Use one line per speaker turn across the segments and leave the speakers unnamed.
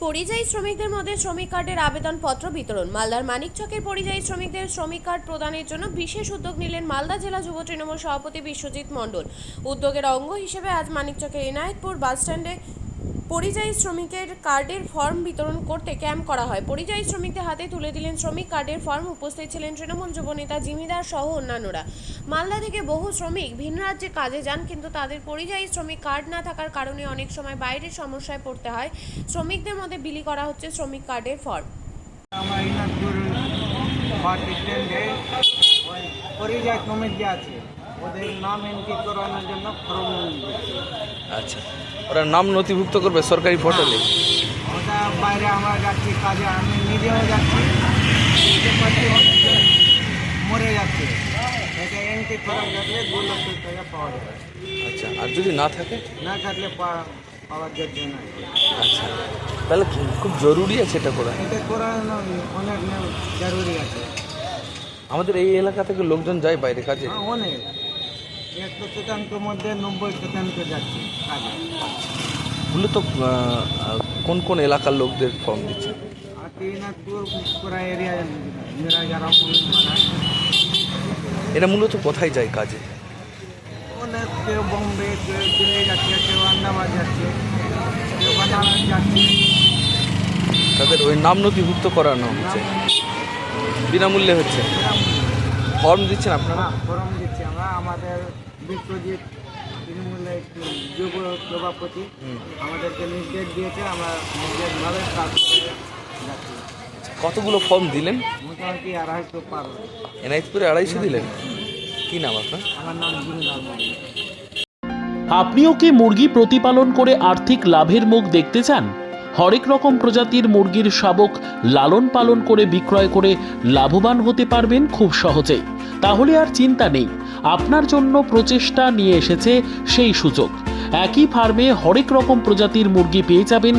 পরিযায়ী শ্রমিকদের মধ্যে শ্রমিক কার্ডের আবেদনপত্র বিতরণ। মালদার মানিকচকের পরিযায়ী শ্রমিকদের শ্রমিক কার্ড প্রদানের জন্য বিশেষ উদ্যোগ নিলেন মালদা জেলা যুব তৃণমূল সভাপতি বিশ্বজিৎ মণ্ডল। উদ্যোগের অঙ্গ হিসেবে আজ মানিকচকের এনায়েতপুর বাসস্ট্যান্ডে পরিযায়ী শ্রমিকের কার্ডের ফর্ম বিতরণ করতে ক্যাম্প করা হয়। পরিযায়ী শ্রমিকদের হাতে তুলে দিলেন শ্রমিক কার্ডের ফর্ম। উপস্থিত ছিলেন তৃণমূল যুবনেতা জিমিদার সহ অন্যান্যরা। মালদা থেকে বহু শ্রমিক ভিন রাজ্যে কাজে যান, কিন্তু তাদের পরিযায়ী শ্রমিক কার্ড না থাকার কারণে অনেক সময় বাইরের সমস্যায় পড়তে হয়। শ্রমিকদের মধ্যে বিলি করা হচ্ছে শ্রমিক কার্ডের ফর্ম।
পরিযায়ী শ্রমিক যে আছে ওদের নাম এন্ট্রি করানোর জন্য ফর্ম দিচ্ছে।
আচ্ছা, ওরা নাম নথিভুক্ত করবে সরকারি পোর্টালে?
ওটা বাইরে আমরা যাচ্ছি কাজে, আমি নিজেও যাচ্ছি, মরে যাচ্ছে, এটা এন্ট্রি করা থাকলে 2 লাখ টাকা পাওয়া যাবে।
আচ্ছা, আর যদি না থাকে?
না থাকলে পাওয়ার যোগ্য না।
আচ্ছা, তাহলে খুব জরুরি আছে এটা করা?
এটা করানো অনেক জরুরি আছে।
আমাদের এই এলাকা থেকে লোকজন যায় বাইরে কাজে?
অনেক, 100% মধ্যে 90% যাচ্ছে কাজে।
মূলত কোন কোন এলাকার লোকদের ফর্ম দিচ্ছে?
পুরা এরিয়া মেরা যারা
এরা মূলত কোথায় যায় কাজে?
অনেক, কেউ বোম্বে, কেউ দিল্লি যাচ্ছে, কেউ আহমেদাবাদ যাচ্ছে, কেউ বানারস যাচ্ছে।
তাদের ওই নাম নথিভুক্ত করানো হচ্ছে, বিনামূল্যে হচ্ছে। ফর্ম দিচ্ছেন আপনারা?
ফর্ম দিচ্ছি আমরা। আমাদের বিশ্বজিৎ তৃণমূলের যুব সভাপতি আমাদেরকে নির্দেশ দিয়েছে, আমরা নির্দেশভাবে কাজ করে যাচ্ছি।
কতগুলো ফর্ম দিলেন?
মোটামুটি 250 পার।
এনায়েতপুরে 250 দিলেন? কি নাম আপনার?
আমার নাম জিমিদার মণ্ডল।
আপনিও কি মুরগি প্রতিপালন করে আর্থিক লাভের মুখ দেখতে চান? হরেক রকম প্রজাতির মুরগির শাবক লালন পালন করে বিক্রয় করে লাভবান হতে পারবেন খুব সহজেই। তাহলে আর চিন্তা নেই, আপনার জন্য প্রচেষ্টা নিয়ে এসেছে সেই সুযোগ। একই ফার্মে হরেক রকম প্রজাতির মুরগি পেয়ে যাবেন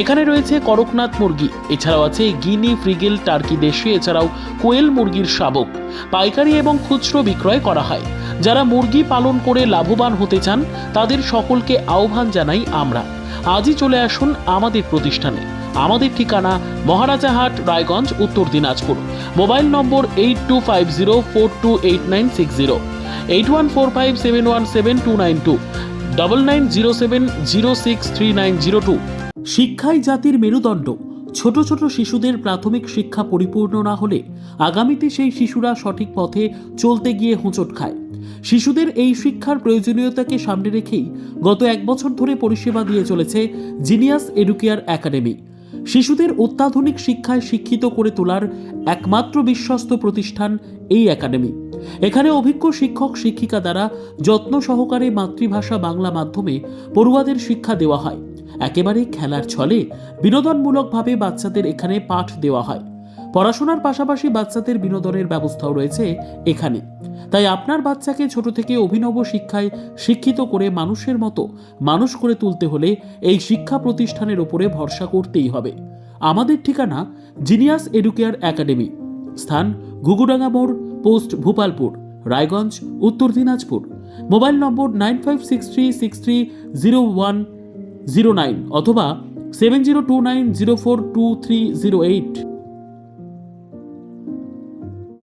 এখানে রয়েছে করকনাথ মুরগি, এছাড়াও আছে গিনি, ফ্রিগেল, টার্কি দেশি, এছাড়াও কোয়েল মুরগির শাবক। পাইকারি এবং খুচরো বিক্রয় করা হয়। যারা মুরগি পালন করে লাভবান হতে চান তাদের সকলকে আহ্বান জানাই আমরা। আজই চলে আসুন আমাদের প্রতিষ্ঠানে। আমাদের ঠিকানা মহারাজাহাট, রায়গঞ্জ, উত্তর দিনাজপুর। মোবাইল নম্বর 8250428960, 8145717292, 9907063902। শিক্ষাই জাতির মেরুদণ্ড। ছোট ছোট শিশুদের প্রাথমিক শিক্ষা পরিপূর্ণ না হলে আগামীতে সেই শিশুরা সঠিক পথে চলতে গিয়ে হোঁচট খায়। শিশুদের এই শিক্ষার প্রয়োজনীয়তাকে সামনে রেখেই গত 1 বছর ধরে পরিষেবা দিয়ে চলেছে জিনিয়াস এডুকেয়ার একাডেমি। শিশুদের অত্যাধুনিক শিক্ষায় শিক্ষিত করে তোলার একমাত্র বিশ্বস্ত প্রতিষ্ঠান এই একাডেমি। এখানে অভিজ্ঞ শিক্ষক শিক্ষিকা দ্বারা যত্ন সহকারে মাতৃভাষা বাংলা মাধ্যমে পড়ুয়াদের শিক্ষা দেওয়া হয়। একেবারে খেলার ছলে বিনোদনমূলকভাবে বাচ্চাদের এখানে পাঠ দেওয়া হয়। পড়াশোনার পাশাপাশি বাচ্চাদের বিনোদনের ব্যবস্থাও রয়েছে এখানে। তাই আপনার বাচ্চাকে ছোট থেকে অভিনব শিক্ষায় শিক্ষিত করে মানুষের মতো মানুষ করে তুলতে হলে এই শিক্ষা প্রতিষ্ঠানের উপরে ভরসা করতেই হবে। আমাদের ঠিকানা জিনিয়াস এডুকেয়ার একাডেমি, স্থান ঘুঘুডাঙ্গা মোড়, পোস্ট ভূপালপুর, রায়গঞ্জ, উত্তর দিনাজপুর। মোবাইল নম্বর 9563630109 অথবা 7029042308।